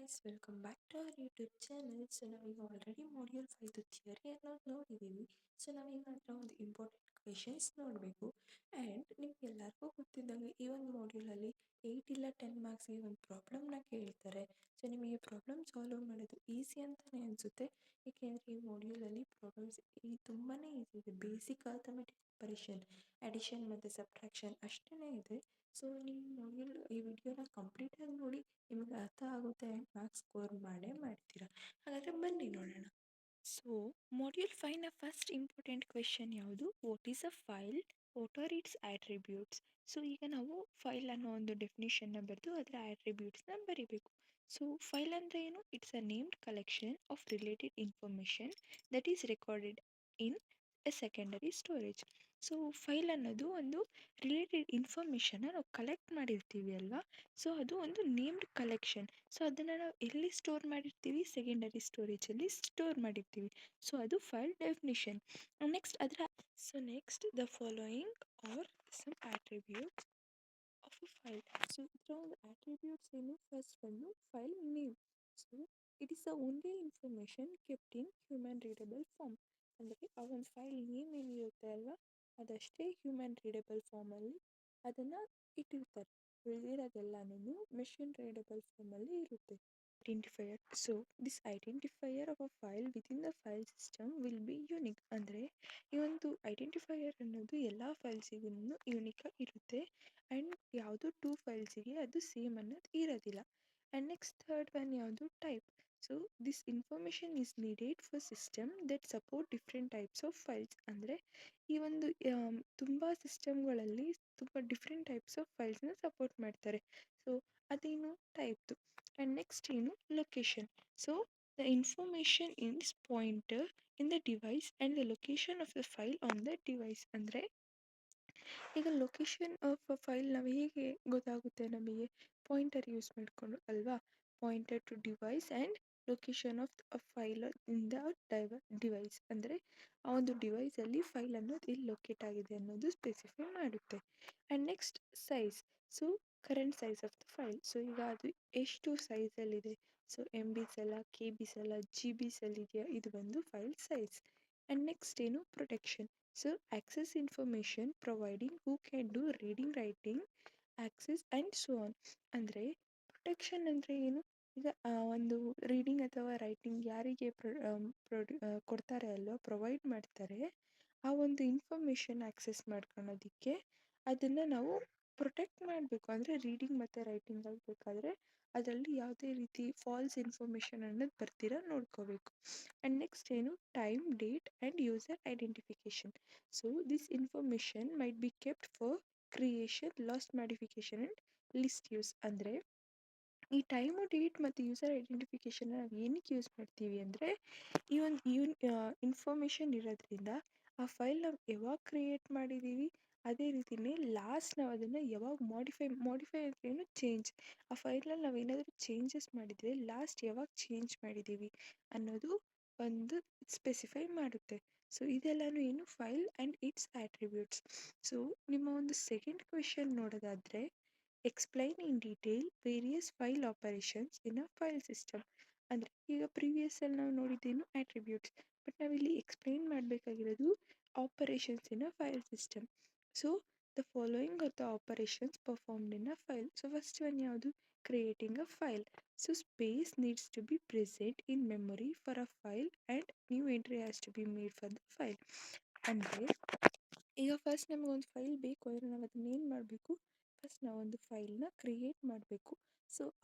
guys, welcome back to our YouTube channel. ನಾವೀಗ already module 5 theory ಅನ್ನೋದು ನೋಡಿದ್ದೀವಿ. ನಾವೀಗ ಅದರ ಒಂದು ಇಂಪಾರ್ಟೆಂಟ್ ಕ್ವೆಶನ್ಸ್ ನೋಡಬೇಕು. ಆ್ಯಂಡ್ ನಿಮ್ಗೆಲ್ಲರಿಗೂ ಗೊತ್ತಿದ್ದಂಗೆ ಈ ಒಂದು ಮಾಡ್ಯೂಲಲ್ಲಿ 8 ಇಲ್ಲ 10 ಮಾರ್ಕ್ಸ್ಗೆ ಒಂದು ಪ್ರಾಬ್ಲಮ್ನ ಕೇಳ್ತಾರೆ. ನಿಮಗೆ ಪ್ರಾಬ್ಲಮ್ ಸಾಲ್ವ್ ಮಾಡೋದು ಈಸಿ ಅಂತಲೇ ಅನಿಸುತ್ತೆ. ಏಕೆಂದರೆ ಈ ಮಾಡ್ಯೂಲಲ್ಲಿ ಪ್ರಾಬ್ಲಮ್ಸ್ ತುಂಬಾ ಈಸಿ ಇದೆ. ಬೇಸಿಕ್ ಅರ್ಥಮೆಟಿಕ್ ಆಪರೇಷನ್, ಅಡಿಷನ್ ಮತ್ತು ಸಬ್ಟ್ರಾಕ್ಷನ್ ಅಷ್ಟೇ ಇದೆ. ನೀವು ಮಾಡ್ಯೂಲ್ ಈ ವಿಡಿಯೋನ ಕಂಪ್ಲೀಟಾಗಿ ನೋಡಿ, ನಿಮಗೆ ಅರ್ಥ ಆಗುತ್ತೆ ಆ್ಯಂಡ್ ಮಾರ್ಕ್ಸ್ ಸ್ಕೋರ್ ಮಾಡೇ ಮಾಡ್ತೀರಾ. ಹಾಗಾದರೆ ಬನ್ನಿ ನೋಡೋಣ. ಮಾಡ್ಯೂಲ್ 5ನ ಫಸ್ಟ್ ಇಂಪಾರ್ಟೆಂಟ್ ಕ್ವೆಶನ್ ಯಾವುದು? What is a file, what are it's attributes? ಈಗ ನಾವು ಫೈಲ್ ಅನ್ನೋ ಒಂದು ಡೆಫಿನಿಷನ್ನ ಬರೆದು ಅದರ ಆಟ್ರಿಬ್ಯೂಟ್ಸ್ನ ಬರಿಬೇಕು. ಫೈಲ್ ಅಂದರೆ ಏನು? It's a named collection of related information that is recorded in a secondary storage. File ಅನ್ನೋದು ಒಂದು ರಿಲೇಟೆಡ್ ಇನ್ಫಾರ್ಮೇಷನ್ನ ನಾವು ಕಲೆಕ್ಟ್ ಮಾಡಿರ್ತೀವಿ ಅಲ್ವಾ. ಅದು ಒಂದು ನೇಮ್ಡ್ ಕಲೆಕ್ಷನ್. ಅದನ್ನು ನಾವು ಎಲ್ಲಿ ಸ್ಟೋರ್ ಮಾಡಿರ್ತೀವಿ? ಸೆಕೆಂಡರಿ ಸ್ಟೋರೇಜಲ್ಲಿ ಸ್ಟೋರ್ ಮಾಡಿರ್ತೀವಿ. ಅದು file definition. Next the following are some attributes of a file. ಇದರ ಒಂದು ಆಟ್ರಿಬ್ಯೂಟ್ಸ್ ಏನು? ಫಸ್ಟ್ ಒಂದು file name. It is the only information kept in human readable form. ಅಂದರೆ ಆ ಒಂದು ಫೈಲ್ ನೇಮ್ ಏನಿರುತ್ತೆ ಅಲ್ವಾ, ಅದಷ್ಟೇ ಹ್ಯೂಮನ್ ರೀಡಬಲ್ ಫಾರ್ಮಲ್ಲಿ ಅದನ್ನು ಇಟ್ಟಿರ್ತಾರೆ. ಉಳಿದಿರೋದೆಲ್ಲನೂ ಮೆಷಿನ್ ರೀಡಬಲ್ ಫಾರ್ಮಲ್ಲಿ ಇರುತ್ತೆ. Identifier. This identifier of a file within the file system will be unique. ಅಂದರೆ ಈ ಒಂದು ಐಡೆಂಟಿಫೈಯರ್ ಅನ್ನೋದು ಎಲ್ಲ ಫೈಲ್ಸಿಗೂ ಯೂನಿಕ್ ಇರುತ್ತೆ. ಆ್ಯಂಡ್ ಯಾವುದು 2 ಫೈಲ್ಸಿಗೆ ಅದು ಸೇಮ್ ಅನ್ನೋದು ಇರೋದಿಲ್ಲ. ಆ್ಯಂಡ್ ನೆಕ್ಸ್ಟ್ ಥರ್ಡ್ ಒನ್ ಯಾವುದು? Type. This information is needed for system that support different types of files. ಅಂದರೆ ಈ ಒಂದು ತುಂಬ ಸಿಸ್ಟಮ್ಗಳಲ್ಲಿ ತುಂಬ ಡಿಫ್ರೆಂಟ್ ಟೈಪ್ಸ್ ಆಫ್ ಫೈಲ್ಸ್ನ ಸಪೋರ್ಟ್ ಮಾಡ್ತಾರೆ. ಅದೇನು? ಟೈಪ್ದು. ಆ್ಯಂಡ್ ನೆಕ್ಸ್ಟ್ ಏನು? Location. The information is pointer in the device and the location of the file on the device. ಅಂದರೆ ಈಗ ಲೊಕೇಶನ್ ಆಫ್ ಅ ಫೈಲ್ ನಾವು ಹೇಗೆ ಗೊತ್ತಾಗುತ್ತೆ ನಮಗೆ? ಪಾಯಿಂಟರ್ ಯೂಸ್ ಮಾಡಿಕೊಂಡು ಅಲ್ವಾ. Pointer to device and location of a file in the device. ಅಂದರೆ ಆ ಒಂದು ಡಿವೈಸಲ್ಲಿ ಫೈಲ್ ಅನ್ನೋದು ಎಲ್ಲಿ ಲೊಕೇಟ್ ಆಗಿದೆ ಅನ್ನೋದು ಸ್ಪೆಸಿಫೈ ಮಾಡುತ್ತೆ. And next size. Current size of the file. ಈಗ ಅದು ಎಷ್ಟು ಸೈಜಲ್ಲಿದೆ? MBs ಅಲ್ಲ, KBs ಅಲ್ಲ, GBs ಇದೆಯಾ? ಇದು ಒಂದು ಫೈಲ್ ಸೈಜ್. ಆ್ಯಂಡ್ ನೆಕ್ಸ್ಟ್ ಏನು? Protection. Access information providing who can do reading, writing, access and so on. ಅಂದರೆ ಪ್ರೊಟೆಕ್ಷನ್ ಅಂದರೆ ಏನು? ಈಗ ಒಂದು ರೀಡಿಂಗ್ ಅಥವಾ ರೈಟಿಂಗ್ ಯಾರಿಗೆ ಕೊಡ್ತಾರೆ ಅಲ್ವಾ, ಪ್ರೊವೈಡ್ ಮಾಡ್ತಾರೆ, ಆ ಒಂದು ಇನ್ಫಾರ್ಮೇಷನ್ ಆಕ್ಸೆಸ್ ಮಾಡ್ಕೊಳ್ಳೋದಕ್ಕೆ ಅದನ್ನು ನಾವು ಪ್ರೊಟೆಕ್ಟ್ ಮಾಡಬೇಕು. ಅಂದರೆ ರೀಡಿಂಗ್ ಮತ್ತು ರೈಟಿಂಗ್ ಆಗಬೇಕಾದ್ರೆ ಅದರಲ್ಲಿ ಯಾವುದೇ ರೀತಿ ಫಾಲ್ಸ್ ಇನ್ಫಾರ್ಮೇಷನ್ ಅನ್ನೋದು ಬರ್ದಿರ ನೋಡ್ಕೋಬೇಕು. ಆ್ಯಂಡ್ ನೆಕ್ಸ್ಟ್ ಏನು? Time, date and user identification. This information might be kept for creation, last, modification and list use. ಅಂದರೆ ಈ ಟೈಮು, ಡೇಟ್ ಮತ್ತು ಯೂಸರ್ ಐಡೆಂಟಿಫಿಕೇಷನ್ನ ನಾವು ಏನಕ್ಕೆ ಯೂಸ್ ಮಾಡ್ತೀವಿ ಅಂದರೆ ಈ ಒಂದು ಇನ್ಫಾರ್ಮೇಷನ್ ಇರೋದ್ರಿಂದ ಆ ಫೈಲ್ ನಾವು ಯಾವಾಗ ಕ್ರಿಯೇಟ್ ಮಾಡಿದ್ದೀವಿ, ಅದೇ ರೀತಿಯೇ ಲಾಸ್ಟ್ ನಾವು ಅದನ್ನು ಯಾವಾಗ ಮಾಡಿಫೈ ಅಂದ್ರೇನು? ಚೇಂಜ್. ಆ ಫೈಲಲ್ಲಿ ನಾವು ಏನಾದರೂ ಚೇಂಜಸ್ ಮಾಡಿದರೆ ಲಾಸ್ಟ್ ಯಾವಾಗ ಚೇಂಜ್ ಮಾಡಿದ್ದೀವಿ ಅನ್ನೋದು ಒಂದು ಸ್ಪೆಸಿಫೈ ಮಾಡುತ್ತೆ. ಇದೆಲ್ಲನೂ ಏನು? File and its attributes. ನಿಮ್ಮ ಒಂದು ಸೆಕೆಂಡ್ ಕ್ವೆಶನ್ ನೋಡೋದಾದರೆ, explain in detail various file operations in a file system. ಅಂದರೆ ಈಗ ಪ್ರೀವಿಯಸ್ಸಲ್ಲಿ ನಾವು ನೋಡಿದ್ದೇನು? ಆಟ್ರಿಬ್ಯೂಟ್ಸ್. ಬಟ್ ನಾವಿಲ್ಲಿ ಎಕ್ಸ್ಪ್ಲೈನ್ ಮಾಡಬೇಕಾಗಿರೋದು operations in a file system. The following are the operations performed in a file. First one ಯಾವುದು? Creating a file. Space needs to be present in memory for a file and new entry has to be made for the file. ಅಂದರೆ ಈಗ first ನಮಗೊಂದು file ಬೇಕು ಅಂದರೆ ನಾವು ಅದನ್ನ ಏನು ಮಾಡಬೇಕು? ಫಸ್ಟ್ ನಾವೊಂದು ಫೈಲ್ನ ಕ್ರಿಯೇಟ್ ಮಾಡಬೇಕು.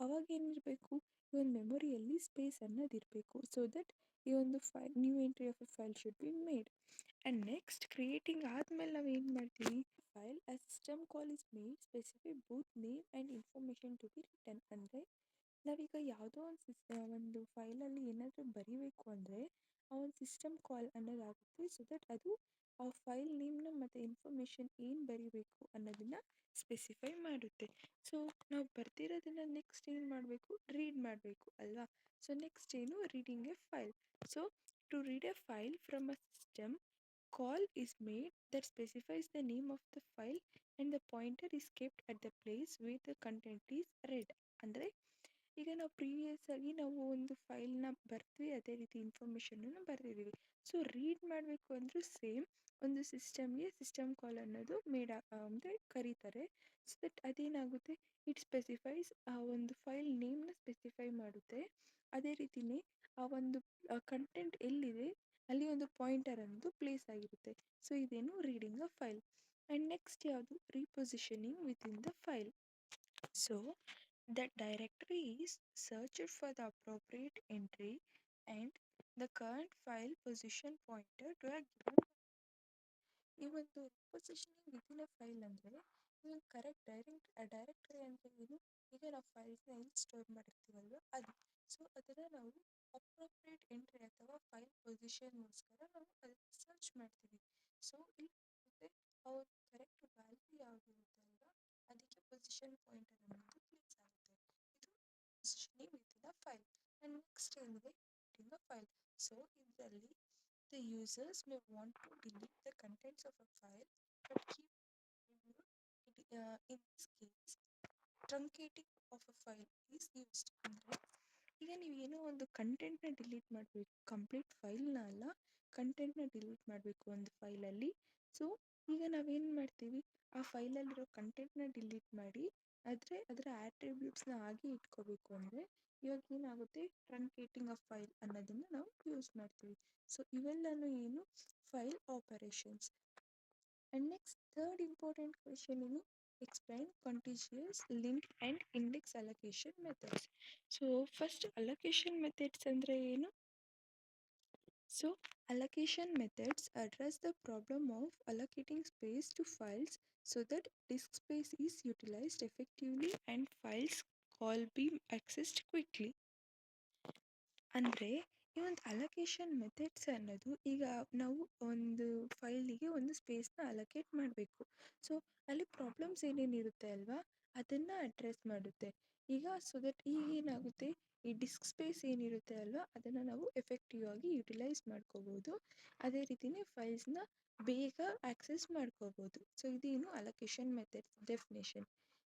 ಅವಾಗ ಏನಿರಬೇಕು? ಈ ಒಂದು ಮೆಮೊರಿಯಲ್ಲಿ ಸ್ಪೇಸ್ ಅನ್ನೋದು ಇರಬೇಕು. ದಟ್ ಈ ಒಂದು new entry of a file should be made. And next creating ಆದಮೇಲೆ ನಾವು ಏನು ಮಾಡ್ತೀವಿ? ಫೈಲ್ ಆ system call is made specify both name and information to be return. ಅಂದರೆ ನಾವೀಗ ಯಾವುದೋ ಒಂದು ಫೈಲಲ್ಲಿ ಏನಾದರೂ ಬರೀಬೇಕು ಅಂದರೆ ಆ ಒಂದು ಸಿಸ್ಟಮ್ ಕಾಲ್ ಅನ್ನೋದಾಗುತ್ತೆ. ದಟ್ ಅದು ಆ ಫೈಲ್ ನೇಮ್ನ ಮತ್ತು ಇನ್ಫಾರ್ಮೇಷನ್ ಏನು ಬರೀಬೇಕು ಅನ್ನೋದನ್ನು ಸ್ಪೆಸಿಫೈ ಮಾಡುತ್ತೆ. ನಾವು ಬರ್ತಿರೋದನ್ನು ನೆಕ್ಸ್ಟ್ ಏನು ಮಾಡಬೇಕು? ರೀಡ್ ಮಾಡಬೇಕು ಅಲ್ವಾ. ನೆಕ್ಸ್ಟ್ ಏನು? Reading a file. To read a file from a system, call is made that specifies the name of the file and the pointer is kept at the place where the content is read. ಅಂದರೆ ಈಗ ನಾವು previous ಆಗಿ ನಾವು ಒಂದು ಫೈಲ್ನ ಬರ್ದ್ವಿ, ಅದೇ ರೀತಿ ಇನ್ಫಾರ್ಮೇಷನನ್ನು ಬರೆದಿದ್ದೀವಿ. So read ಮಾಡಬೇಕು ಅಂದರೂ ಸೇಮ್ ಒಂದು ಸಿಸ್ಟಮ್ಗೆ ಸಿಸ್ಟಮ್ ಕಾಲ್ ಅನ್ನೋದು ಅಂದರೆ ಕರೀತಾರೆ. ಸೊ ದಟ್ ಅದೇನಾಗುತ್ತೆ, ಇಟ್ ಸ್ಪೆಸಿಫೈಸ್ ಆ ಒಂದು ಫೈಲ್ ನೇಮ್ನ ಸ್ಪೆಸಿಫೈ ಮಾಡುತ್ತೆ. ಅದೇ ರೀತಿಯೇ ಆ ಒಂದು ಕಂಟೆಂಟ್ ಎಲ್ಲಿದೆ ಅಲ್ಲಿ ಒಂದು ಪಾಯಿಂಟರ್ ಅನ್ನೋದು ಪ್ಲೇಸ್ ಆಗಿರುತ್ತೆ. ಸೊ ಇದೇನು reading a file. And next ಯಾವುದು, repositioning within the file. So the directory is searched for the appropriate entry and the current file position pointer to a given. ಈ ಒಂದು ರಿಪೊಸಿಷನಿಂಗ್ within ಅ file ಅಂದರೆ ಈಗ correct directory ಅಂದರೆ ಏನು, ಈಗ ನಾವು ಫೈಲ್ಸ್ನ ಎಲ್ಲಿ ಸ್ಟೋರ್ ಮಾಡಿರ್ತೀವಲ್ವ ಅದು. ಸೊ ಅದನ್ನು ನಾವು ಅಪ್ರೋಪ್ರಿಯೇಟ್ ಎಂಟ್ರಿ ಅಥವಾ ಫೈಲ್ ಪೊಸಿಷನ್ಗೋಸ್ಕರ ನಾವು ಅದನ್ನು ಸರ್ಚ್ ಮಾಡ್ತೀವಿ. ಸೊ ಇಲ್ಲಿ ಮತ್ತೆ ಆ ಒಂದು ಕರೆಕ್ಟ್ ವ್ಯಾಲ್ಯೂ ಯಾವುದು ಇರುತ್ತೆ ಅಲ್ವಾ, ಅದಕ್ಕೆ ಪೊಸಿಷನ್ ಪಾಯಿಂಟರ್ ಅನ್ನೋದು ಪ್ಲೇಸ್ ಆಗುತ್ತೆ. ಇದು positioning within a file. And next ಏನಿದೆ, ರೀಡಿಂಗ್ ಅ ಫೈಲ್. ಸೊ ಇದರಲ್ಲಿ the users may want to delete the contents of a file but keep in this case truncating of a file is used. ಅಂದರೆ ಈಗ ನೀವು ಏನೋ ಒಂದು ಕಂಟೆಂಟ್ನ delete ಮಾಡಬೇಕು, complete ಫೈಲ್ನ ಅಲ್ಲ, ಕಂಟೆಂಟ್ನ delete ಮಾಡಬೇಕು ಒಂದು ಫೈಲಲ್ಲಿ. ಸೊ ಈಗ ನಾವೇನು ಮಾಡ್ತೀವಿ, ಆ ಫೈಲಲ್ಲಿರೋ ಕಂಟೆಂಟ್ನ ಡಿಲೀಟ್ ಮಾಡಿ ಅದರ ಆಟ್ರಿಬ್ಯೂಟ್ಸ್ನ ಹಾಗೆ ಇಟ್ಕೋಬೇಕು ಅಂದರೆ ಇವಾಗ ಏನಾಗುತ್ತೆ, ಟ್ರಂಕೇಟಿಂಗ್ ಆಫ್ ಫೈಲ್ ಅನ್ನೋದನ್ನು ನಾವು ಯೂಸ್ ಮಾಡ್ತೀವಿ. ಸೊ ಇವೆಲ್ಲನೂ ಏನು, file operations. And next third important question ಏನು, explain continuous link and index allocation methods. So first allocation methods ಅಂದರೆ ಏನು. So allocation methods address the problem of allocating space to files so that disk space is utilized effectively and files call be accessed quickly. ಅಂದರೆ ಈ ಒಂದು allocation methods ಅನ್ನೋದು, ಈಗ ನಾವು ಒಂದು ಫೈಲಿಗೆ ಒಂದು ಸ್ಪೇಸ್ನ ಅಲೋಕೇಟ್ ಮಾಡಬೇಕು. ಸೊ ಅಲ್ಲಿ ಪ್ರಾಬ್ಲಮ್ಸ್ ಏನೇನಿರುತ್ತೆ ಅಲ್ವಾ ಅದನ್ನು ಅಡ್ರೆಸ್ ಮಾಡುತ್ತೆ. ಈಗ ಸೊ ದಟ್ ಈಗ ಏನಾಗುತ್ತೆ, ಈ ಡಿಸ್ಕ್ ಸ್ಪೇಸ್ ಏನಿರುತ್ತೆ ಅಲ್ವಾ ಅದನ್ನು ನಾವು ಎಫೆಕ್ಟಿವ್ ಆಗಿ ಯುಟಿಲೈಸ್ ಮಾಡ್ಕೋಬೋದು. ಅದೇ ರೀತಿಯೇ ಫೈಲ್ಸ್ನ ಬೇಗ ಆಕ್ಸೆಸ್ ಮಾಡ್ಕೋಬೋದು. ಸೊ ಇದೇನು allocation methods definition.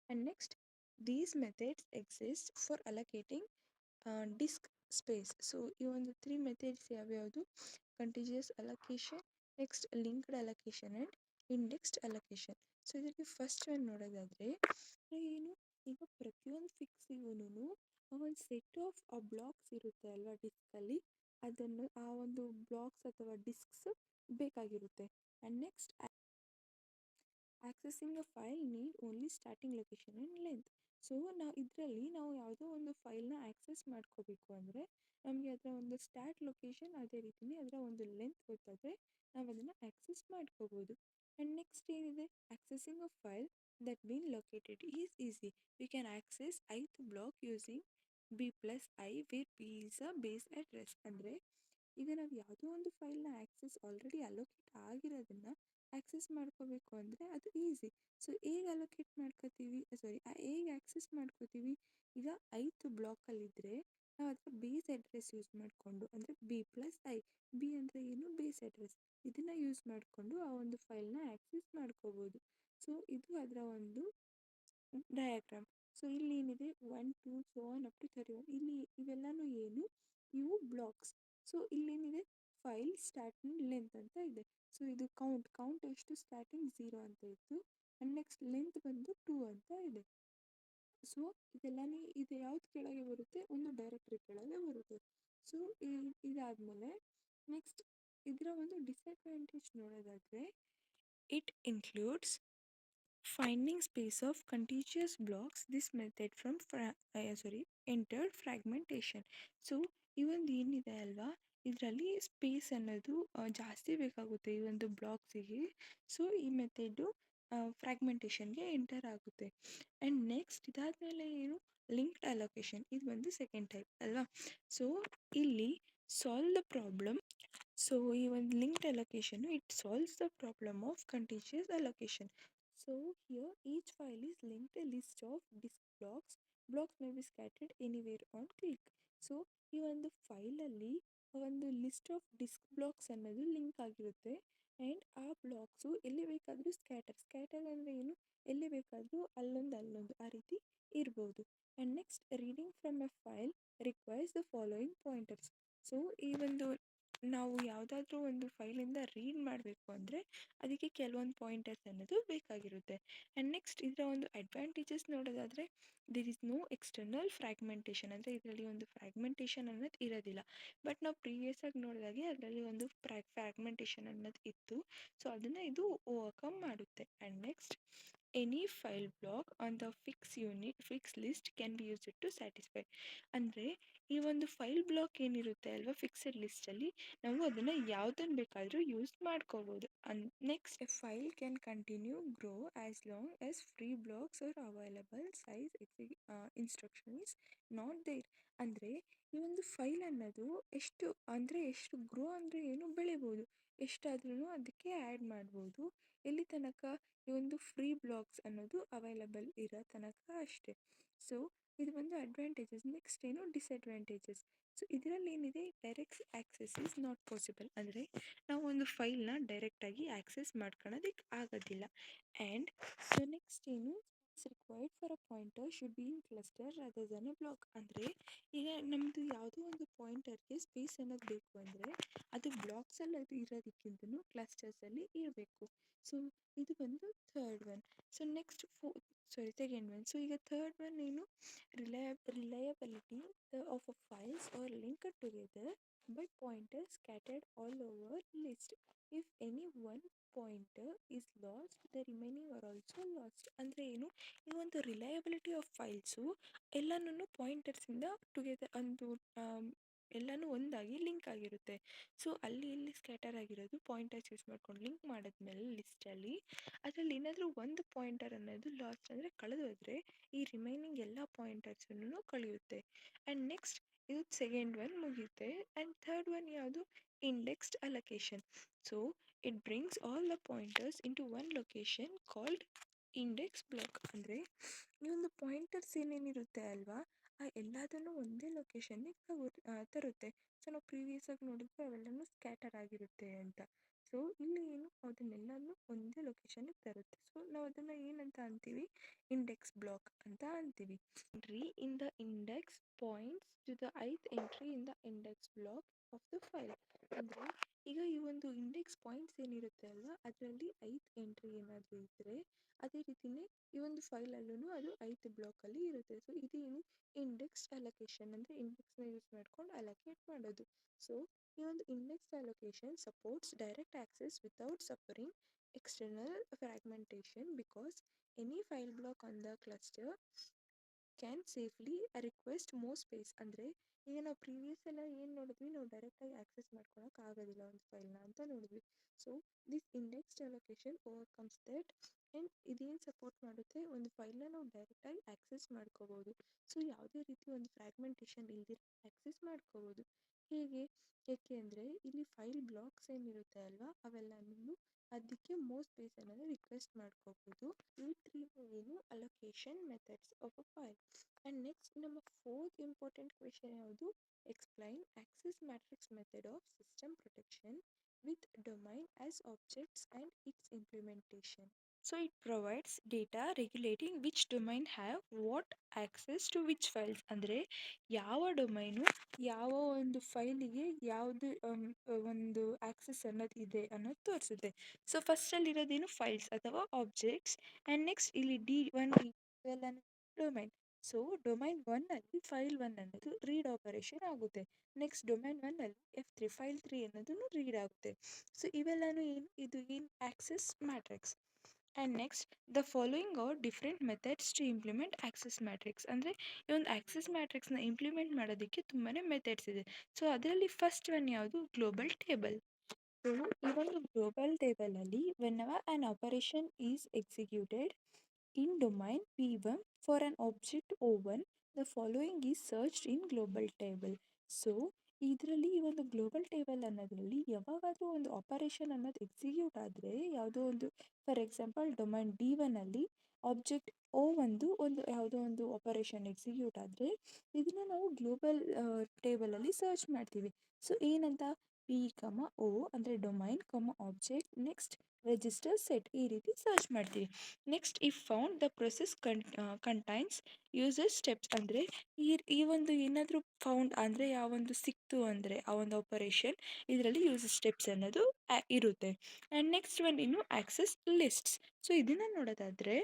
And next, these methods exist for allocating disk space. So ಈ ಒಂದು 3 ಮೆಥಡ್ಸ್ ಯಾವ್ಯಾವುದು, continuous allocation, next linked allocation and indexed allocation. So ಇದಕ್ಕೆ ಫಸ್ಟ್ ಒನ್ ನೋಡೋದಾದರೆ ಏನು, ಈಗ ಪ್ರತಿಯೊಂದು ಫಿಕ್ಸಿಗೂ ಒಂದು ಸೆಟ್ ಆಫ್ ಬ್ಲಾಕ್ಸ್ ಇರುತ್ತೆ ಅಲ್ವಾ ಡಿಸ್ಕಲ್ಲಿ, ಅದನ್ನು ಆ ಒಂದು ಬ್ಲಾಕ್ಸ್ ಅಥವಾ ಡಿಸ್ಕ್ಸ್ ಬೇಕಾಗಿರುತ್ತೆ. And next accessing a file need only starting location and length. So ನಾವು ಯಾವುದೋ ಒಂದು ಫೈಲ್ನ ಆಕ್ಸೆಸ್ ಮಾಡ್ಕೋಬೇಕು ಅಂದರೆ ನಮಗೆ ಅದರ ಒಂದು ಸ್ಟಾರ್ಟ್ ಲೊಕೇಶನ್ ಅದೇ ರೀತಿಯೇ ಅದರ ಒಂದು ಲೆಂತ್ ಗೊತ್ತಾದರೆ ನಾವು ಅದನ್ನು ಆಕ್ಸೆಸ್ ಮಾಡ್ಕೋಬೋದು. ಆ್ಯಂಡ್ ನೆಕ್ಸ್ಟ್ ಏನಿದೆ, accessing a file that been located is easy. We can access ith block using b+i where b is a base address. ಅಂದರೆ ಈಗ ನಾವು ಯಾವುದೋ ಒಂದು ಫೈಲ್ನ ಆಕ್ಸೆಸ್ ಆಲ್ರೆಡಿ ಅಲೋಕೇಟ್ ಆಗಿರೋದನ್ನು ಆಕ್ಸೆಸ್ ಮಾಡ್ಕೋಬೇಕು ಅಂದರೆ ಅದು ಈಸಿ. ಸೊ ಹೇಗೆ ಅಲೋಕೇಟ್ ಮಾಡ್ಕೋತೀವಿ, ಹೇಗೆ ಆಕ್ಸೆಸ್ ಮಾಡ್ಕೋತೀವಿ, ಈಗ 5 ಬ್ಲಾಕಲ್ಲಿದ್ದರೆ ನಾವು ಅದಕ್ಕೆ ಬೇಸ್ ಅಡ್ರೆಸ್ ಯೂಸ್ ಮಾಡಿಕೊಂಡು, ಅಂದರೆ b+i, ಬಿ ಅಂದರೆ ಏನು, ಬೇಸ್ ಅಡ್ರೆಸ್, ಇದನ್ನು ಯೂಸ್ ಮಾಡಿಕೊಂಡು ಆ ಒಂದು ಫೈಲ್ನ ಆಕ್ಸೆಸ್ ಮಾಡ್ಕೋಬೋದು. ಸೊ ಇದು ಅದರ ಒಂದು ಡಯಾಗ್ರಾಮ್. ಸೊ ಇಲ್ಲಿ ಏನಿದೆ 1 2 so on up to 31, ಇಲ್ಲಿ ಇವೆಲ್ಲನೂ ಏನು, ಇವು ಬ್ಲಾಕ್ಸ್. ಸೊ ಇಲ್ಲೇನಿದೆ, ಫೈಲ್ ಸ್ಟಾರ್ಟಿಂಗ್ ಲೆಂತ್ ಅಂತ ಇದೆ. ಸೊ ಇದು ಕೌಂಟ್ ಎಷ್ಟು, ಸ್ಟಾರ್ಟಿಂಗ್ 0 ಅಂತ ಇತ್ತು. ಆ್ಯಂಡ್ ನೆಕ್ಸ್ಟ್ ಲೆಂತ್ ಬಂದು 2 ಅಂತ ಇದೆ. ಸೊ ಇದು ಯಾವ್ದು ಕೆಳಗೆ ಬರುತ್ತೆ, ಒಂದು ಡೈರೆಕ್ಟ್ರಿ ಕೆಳಗೆ ಬರುತ್ತೆ. ಸೊ ಇದಾದಮೇಲೆ ನೆಕ್ಸ್ಟ್ ಇದರ ಒಂದು ಡಿಸ್ಅಡ್ವಾಂಟೇಜ್ ನೋಡೋದಾದರೆ, it includes finding space of contiguous blocks. This method from entered fragmentation. So ಈ ಒಂದು ಏನಿದೆ ಅಲ್ವಾ ಇದರಲ್ಲಿ ಸ್ಪೇಸ್ ಅನ್ನೋದು ಜಾಸ್ತಿ ಬೇಕಾಗುತ್ತೆ ಈ ಒಂದು ಬ್ಲಾಕ್ಸಿಗೆ. ಸೊ ಈ ಮೆಥಡು ಫ್ರ್ಯಾಗ್ಮೆಂಟೇಷನ್ಗೆ ಎಂಟರ್ ಆಗುತ್ತೆ. ಆ್ಯಂಡ್ ನೆಕ್ಸ್ಟ್ ಇದಾದಮೇಲೆ ಏನು, ಲಿಂಕ್ಡ್ ಅಲೋಕೇಶನ್, ಇದು ಬಂದು ಸೆಕೆಂಡ್ ಟೈಪ್ ಅಲ್ವಾ. ಸೊ ಇಲ್ಲಿ ಸಾಲ್ವ್ ದ ಪ್ರಾಬ್ಲಮ್. ಸೊ ಈ ಒಂದು linked allocation it solves the problem of continuous allocation. So here each file is linked a list of disk blocks. Blocks may be scattered anywhere on click. So ಈ ಒಂದು ಫೈಲಲ್ಲಿ ಒಂದು list of disc blocks ಅನ್ನೋದು link ಆಗಿರುತ್ತೆ. And ಆ blocks ಎಲ್ಲಿ ಬೇಕಾದರೂ scatter ಅಂದರೆ ಏನು, ಎಲ್ಲಿ ಬೇಕಾದರೂ ಅಲ್ಲೊಂದು ಆ ರೀತಿ ಇರ್ಬೋದು. And next reading from A file requires the following pointers. So ಈ ಒಂದು ನಾವು ಯಾವುದಾದ್ರೂ ಒಂದು ಫೈಲಿಂದ ರೀಡ್ ಮಾಡಬೇಕು ಅಂದರೆ ಅದಕ್ಕೆ ಕೆಲವೊಂದು ಪಾಯಿಂಟರ್ಸ್ ಅನ್ನೋದು ಬೇಕಾಗಿರುತ್ತೆ. ಆ್ಯಂಡ್ ನೆಕ್ಸ್ಟ್ ಇದರ ಒಂದು ಅಡ್ವಾಂಟೇಜಸ್ ನೋಡೋದಾದರೆ there is no external fragmentation, ಅಂದರೆ ಇದರಲ್ಲಿ ಒಂದು ಫ್ರ್ಯಾಗ್ಮೆಂಟೇಷನ್ ಅನ್ನೋದು ಇರೋದಿಲ್ಲ. ಬಟ್ ನಾವು ಪ್ರೀವಿಯಸ್ ಆಗಿ ನೋಡಿದಾಗೆ ಅದರಲ್ಲಿ ಒಂದು ಫ್ರ್ಯಾಗ್ಮೆಂಟೇಷನ್ ಅನ್ನೋದು ಇತ್ತು. ಸೊ ಅದನ್ನು ಇದು ಓವರ್ಕಮ್ ಮಾಡುತ್ತೆ. And next any file block on the fix list can be used to satisfy. ಅಂದರೆ ಈ ಒಂದು ಫೈಲ್ ಬ್ಲಾಕ್ ಏನಿರುತ್ತೆ ಅಲ್ವಾ ಫಿಕ್ಸೆಡ್ ಲಿಸ್ಟಲ್ಲಿ, ನಾವು ಅದನ್ನು ಯಾವುದನ್ನು ಬೇಕಾದರೂ ಯೂಸ್ ಮಾಡ್ಕೋಬೋದು. Next a file can continue grow as long as free blocks are available size instruction is not there. ಅಂದರೆ ಈ ಒಂದು ಫೈಲ್ ಅನ್ನೋದು ಎಷ್ಟು ಗ್ರೋ ಅಂದರೆ ಏನು ಬೆಳಿಬೋದು, ಎಷ್ಟಾದ್ರೂ ಅದಕ್ಕೆ ಆ್ಯಡ್ ಮಾಡ್ಬೋದು. ಎಲ್ಲಿ ತನಕ ಈ ಒಂದು ಫ್ರೀ ಬ್ಲಾಗ್ಸ್ ಅನ್ನೋದು ಅವೈಲಬಲ್ ಇರೋ ತನಕ ಅಷ್ಟೇ. ಸೊ ಇದು ಒಂದು ಅಡ್ವಾಂಟೇಜಸ್. ನೆಕ್ಸ್ಟ್ ಏನು ಡಿಸ್ಅಡ್ವಾಂಟೇಜಸ್. ಸೊ ಇದರಲ್ಲಿ ಏನಿದೆ, direct access is not possible. ಅಂದರೆ ನಾವು ಒಂದು ಫೈಲ್ನ ಡೈರೆಕ್ಟಾಗಿ ಆ್ಯಕ್ಸೆಸ್ ಮಾಡ್ಕೊಳ್ಳೋದಕ್ಕೆ ಆಗೋದಿಲ್ಲ. ಆ್ಯಂಡ್ ಸೊ ನೆಕ್ಸ್ಟ್ ಏನು, required for a pointer should be in cluster rather than a block. ಅಂದರೆ ಈಗ ನಮ್ಮದು ಯಾವುದೋ ಒಂದು ಪಾಯಿಂಟರ್ಗೆ ಸ್ಪೇಸ್ ಅನ್ನೋದು ಬೇಕು ಅಂದರೆ ಅದು ಬ್ಲಾಕ್ಸಲ್ಲಿ ಅದು ಇರೋದಕ್ಕಿಂತಲೂ ಕ್ಲಸ್ಟರ್ಸಲ್ಲಿ ಇರಬೇಕು. ಸೊ ಇದು ಬಂದು third one. So next second one. So ಈಗ ಥರ್ಡ್ ಒನ್ ಏನು, reliability of a files are linked together by pointer scattered all over list. If any one pointer is lost the remaining are also lost. ಅಂದರೆ ಏನು, ಈ ಒಂದು reliability of files ಎಲ್ಲನೂ ಪಾಯಿಂಟರ್ಸಿಂದ together ಒಂದು ಎಲ್ಲನೂ ಒಂದಾಗಿ ಲಿಂಕ್ ಆಗಿರುತ್ತೆ. ಸೊ ಅಲ್ಲಿ ಇಲ್ಲಿ ಸ್ಕ್ಯಾಟರ್ ಆಗಿರೋದು ಪಾಯಿಂಟರ್ಸ್ ಯೂಸ್ ಮಾಡ್ಕೊಂಡು ಲಿಂಕ್ ಮಾಡಿದ್ಮೇಲೆ ಲಿಸ್ಟಲ್ಲಿ ಅದರಲ್ಲಿ ಏನಾದರೂ ಒಂದು ಪಾಯಿಂಟರ್ ಅನ್ನೋದು ಲಾಸ್ಟ್ ಅಂದರೆ ಕಳೆದೋದ್ರೆ ಈ ರಿಮೈನಿಂಗ್ ಎಲ್ಲ ಪಾಯಿಂಟರ್ಸನ್ನು ಕಳೆಯುತ್ತೆ. ಆ್ಯಂಡ್ ನೆಕ್ಸ್ಟ್ ಇದು ಸೆಕೆಂಡ್ ಒನ್ ಮುಗಿಯುತ್ತೆ. ಆ್ಯಂಡ್ ಥರ್ಡ್ ಒನ್ ಯಾವುದು, indexed allocation. So it brings all the pointers into one location called index block. ಅಂದರೆ ಈ ಒಂದು ಪಾಯಿಂಟರ್ಸ್ ಏನೇನಿರುತ್ತೆ ಅಲ್ವಾ, ಆ ಎಲ್ಲದನ್ನು ಒಂದೇ ಲೊಕೇಶನ್ಗೆ ತರುತ್ತೆ. ಸೊ ನಾವು ಪ್ರೀವಿಯಸ್ ಆಗಿ ನೋಡಿದ್ರೆ ಅವೆಲ್ಲನೂ ಸ್ಕ್ಯಾಟರ್ ಆಗಿರುತ್ತೆ ಅಂತ. ಸೊ ಇಲ್ಲಿ ಏನು, ಅದನ್ನೆಲ್ಲನೂ ಒಂದೇ ಲೊಕೇಶನ್ಗೆ ತರುತ್ತೆ. ಸೊ ನಾವು ಅದನ್ನು ಏನಂತ ಅಂತೀವಿ, ಇಂಡೆಕ್ಸ್ ಬ್ಲಾಕ್ ಅಂತ ಅಂತೀವಿ. Entry in the index points to the ith entry in the index block of the file. ಅಂದರೆ ಈಗ ಈ ಒಂದು ಇಂಡೆಕ್ಸ್ ಪಾಯಿಂಟ್ಸ್ ಏನಿರುತ್ತೆ ಅಲ್ವಾ ಅದರಲ್ಲಿ ಐತ್ ಎಂಟ್ರಿ ಏನಾದರೂ ಇದ್ದರೆ ಅದೇ ರೀತಿಯೇ ಈ ಒಂದು ಫೈಲಲ್ಲೂ ಅದು ಐತ್ ಬ್ಲಾಕಲ್ಲಿ ಇರುತ್ತೆ. ಸೊ ಇದೇನು, ಇಂಡೆಕ್ಸ್ ಅಲೊಕೇಶನ್. ಅಂದರೆ ಇಂಡೆಕ್ಸ್ನ ಯೂಸ್ ಮಾಡ್ಕೊಂಡು ಅಲೊಕೇಟ್ ಮಾಡೋದು. ಸೊ ಈ ಒಂದು index allocation supports direct access without suffering external fragmentation because any file block on the cluster can safely request more space. ಅಂದರೆ ಈಗ ನಾವು ಪ್ರೀವಿಯಸ್ ಎಲ್ಲ ಏನು ನೋಡಿದ್ವಿ, ನಾವು ಡೈರೆಕ್ಟಾಗಿ ಆಕ್ಸೆಸ್ ಮಾಡ್ಕೊಳಕ್ಕೆ ಆಗೋದಿಲ್ಲ ಒಂದು ಫೈಲ್ನ ಅಂತ ನೋಡಿದ್ವಿ. So this indexed allocation overcomes that. And ಇದೇನು ಸಪೋರ್ಟ್ ಮಾಡುತ್ತೆ, ಒಂದು ಫೈಲ್ನ ನಾವು ಡೈರೆಕ್ಟಾಗಿ ಆಕ್ಸೆಸ್ ಮಾಡ್ಕೋಬೋದು. ಸೊ ಯಾವುದೇ ರೀತಿ ಒಂದು ಫ್ರ್ಯಾಗ್ಮೆಂಟೇಷನ್ ಇಲ್ದಿರ ಆಕ್ಸೆಸ್ ಮಾಡ್ಕೋಬೋದು. ಹೀಗೆ ಏಕೆ ಅಂದರೆ ಇಲ್ಲಿ ಫೈಲ್ ಬ್ಲಾಕ್ಸ್ ಏನಿರುತ್ತೆ ಅಲ್ವಾ ಅವೆಲ್ಲನೂ ಅದಕ್ಕೆ ಮೋರ್ ಸ್ಪೇಸ್ ಅನ್ನೋದು ರಿಕ್ವೆಸ್ಟ್ ಮಾಡ್ಕೋಬೋದು. ಈ ತ್ರೀ ಏನು allocation methods of a file. And next ನಮ್ಮ ಫೋರ್ತ್ ಇಂಪಾರ್ಟೆಂಟ್ ಕ್ವೆಶನ್ ಯಾವುದು, explain access matrix method of system protection with domain as objects and it's implementation. So it provides data regulating which domain have what access to which files. ಅಂದರೆ ಯಾವ domain ಯಾವ ಒಂದು ಫೈಲಿಗೆ ಯಾವುದು ಒಂದು access ಅನ್ನೋದು ಇದೆ ಅನ್ನೋದು ತೋರಿಸುತ್ತೆ. ಸೊ ಫಸ್ಟಲ್ಲಿರೋದೇನು, ಫೈಲ್ಸ್ ಅಥವಾ ಆಬ್ಜೆಕ್ಟ್ಸ್. ಆ್ಯಂಡ್ ನೆಕ್ಸ್ಟ್ ಇಲ್ಲಿ D1 D12 domain. So domain 1ಅಲ್ಲಿ ಫೈಲ್ 1 ಅನ್ನೋದು ರೀಡ್ ಆಪರೇಷನ್ ಆಗುತ್ತೆ. ನೆಕ್ಸ್ಟ್ ಡೊಮೈನ್ 1ಅಲ್ಲಿ F3 ಫೈಲ್ 3 ಅನ್ನೋದನ್ನು ರೀಡ್ ಆಗುತ್ತೆ. ಸೊ ಇವೆಲ್ಲನೂ ಇದು ಏನು access matrix. And next the following are different methods to implement access matrix. ಅಂದರೆ ಈ ಒಂದು ಆಕ್ಸೆಸ್ ಮ್ಯಾಟ್ರಿಕ್ಸ್ನ ಇಂಪ್ಲಿಮೆಂಟ್ ಮಾಡೋದಕ್ಕೆ ತುಂಬಾ ಮೆಥಡ್ಸ್ ಇದೆ. ಸೊ ಅದರಲ್ಲಿ ಫಸ್ಟ್ ಒನ್ ಯಾವುದು, ಗ್ಲೋಬಲ್ ಟೇಬಲ್. ಸೊ ಈ ಒಂದು ಗ್ಲೋಬಲ್ ಟೇಬಲಲ್ಲಿ whenever an operation is executed in domain P1 for an object O1, the following is searched in global table. So ಇದರಲ್ಲಿ ಈ ಒಂದು ಗ್ಲೋಬಲ್ ಟೇಬಲ್ ಅನ್ನೋದ್ರಲ್ಲಿ ಯಾವಾಗಾದರೂ ಒಂದು ಆಪರೇಷನ್ ಅನ್ನೋದು ಎಕ್ಸಿಕ್ಯೂಟ್ ಆದರೆ, ಯಾವುದೋ ಒಂದು ಫಾರ್ ಎಕ್ಸಾಂಪಲ್ ಡೊಮೈನ್ D1ಅಲ್ಲಿ ಆಬ್ಜೆಕ್ಟ್ O1 ಒಂದು ಯಾವುದೋ ಒಂದು ಆಪರೇಷನ್ ಎಕ್ಸಿಕ್ಯೂಟ್ ಆದರೆ ಇದನ್ನು ನಾವು ಗ್ಲೋಬಲ್ ಟೇಬಲಲ್ಲಿ ಸರ್ಚ್ ಮಾಡ್ತೀವಿ. ಸೊ ಏನಂತ, ಪಿ ಕಮ ಓ ಅಂದರೆ ಡೊಮೈನ್ ಕಮ ಆಬ್ಜೆಕ್ಟ್ ನೆಕ್ಸ್ಟ್ ರಿಜಿಸ್ಟರ್ ಸೆಟ್ ಈ ರೀತಿ ಸರ್ಚ್ ಮಾಡ್ತೀವಿ. Next if found the process contains user steps ಅಂದರೆ ಈ ಒಂದು ಏನಾದರೂ ಫೌಂಡ್ ಅಂದರೆ ಯಾವೊಂದು ಸಿಕ್ತು ಅಂದರೆ ಆ ಒಂದು ಆಪರೇಷನ್ ಇದರಲ್ಲಿ ಯೂಸರ್ ಸ್ಟೆಪ್ಸ್ ಅನ್ನೋದು ಇರುತ್ತೆ. ಆ್ಯಂಡ್ ನೆಕ್ಸ್ಟ್ ಒನ್ ಇನ್ನು ಆಕ್ಸೆಸ್ ಲಿಸ್ಟ್ಸ್. ಸೊ ಇದನ್ನು ನೋಡೋದಾದರೆ